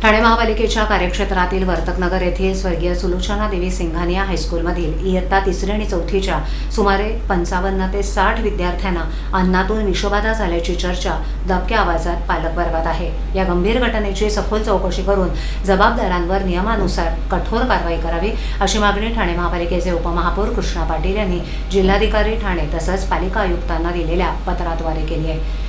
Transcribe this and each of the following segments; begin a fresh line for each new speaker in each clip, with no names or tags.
ठाणे महापालिकेच्या कार्यक्षेत्रातील वर्तकनगर येथील स्वर्गीय सुलोचना देवी सिंघानिया हायस्कूलमधील इयत्ता 3री आणि 4थीच्या सुमारे 55 ते 60 विद्यार्थ्यांना अन्नातून विषबाधा झाल्याची चर्चा दबक्या आवाजात पालक वर्गात आहे। या गंभीर घटनेची सखोल चौकशी करून जबाबदारांवर नियमानुसार कठोर कारवाई करावी अशी मागणी ठाणे महापालिकेचे उपमहापौर कृष्णा पाटील यांनी जिल्हाधिकारी ठाणे तसंच पालिका आयुक्तांना दिलेल्या पत्राद्वारे केली आहे।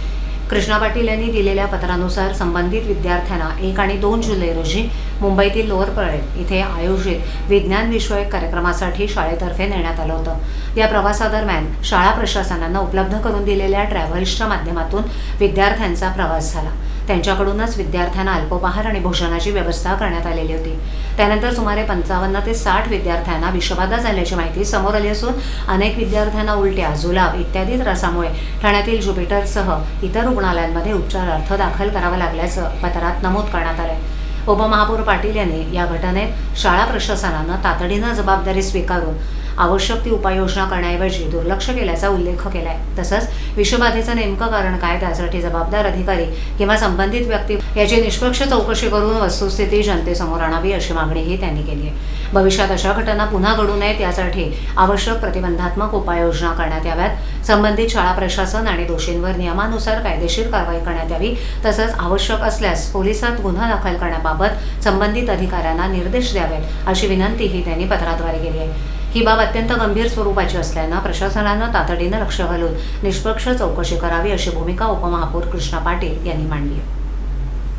कृष्णा पाटील यांनी दिलेल्या पत्रानुसार संबंधित विद्यार्थ्यांना 1 आणि 2 जुलै रोजी मुंबईतील लोअर परेल इथे आयोजित विज्ञान विषयक कार्यक्रमासाठी शाळेतर्फे नेण्यात आलं होतं। या प्रवासादरम्यान शाळा प्रशासनानं उपलब्ध करून दिलेल्या ट्रॅव्हल्सच्या माध्यमातून विद्यार्थ्यांचा प्रवास झाला। त्यांच्याकडूनच विद्यार्थ्यांना अल्पोपहार आणि भोजनाची व्यवस्था करण्यात आलेली होती। त्यानंतर सुमारे 55 ते 60 विद्यार्थ्यांना विषबाधा झाल्याची माहिती समोर आली असून अनेक विद्यार्थ्यांना उलट्या, जुलाब इत्यादी त्रासामुळे ठाण्यातील ज्युपिटरसह इतर रुग्णालयांमध्ये उपचारार्थ दाखल करावं लागल्याचं पत्रात नमूद करण्यात आलंय। उपमहापौर पाटील यांनी या घटनेत शाळा प्रशासनानं तातडीनं जबाबदारी स्वीकारून आवश्यक ती उपाययोजना करण्याऐवजी दुर्लक्ष केल्याचा उल्लेख केलाय। तसंच विषबाधेचं नेमकं कारण काय त्यासाठी जबाबदार अधिकारी किंवा संबंधित व्यक्ती याची निष्पक्ष चौकशी करून वस्तुस्थिती जनतेसमोर आणावी अशी मागणीही त्यांनी केली आहे। भविष्यात अशा घटना पुन्हा घडू नयेत यासाठी आवश्यक प्रतिबंधात्मक उपाययोजना करण्यात याव्यात। संबंधित शाळा प्रशासन आणि दोषींवर नियमानुसार कायदेशीर कारवाई करण्यात यावी। तसंच आवश्यक असल्यास पोलिसात गुन्हा दाखल करण्याबाबत संबंधित अधिकाऱ्यांना निर्देश द्यावेत अशी विनंतीही त्यांनी पत्राद्वारे केली आहे। ही बाब अत्यंत गंभीर स्वरूपाची असल्यानं प्रशासनानं तातडीनं लक्ष घालून निष्पक्ष चौकशी करावी अशी भूमिका उपमहापौर कृष्णा पाटील यांनी मांडली आहे।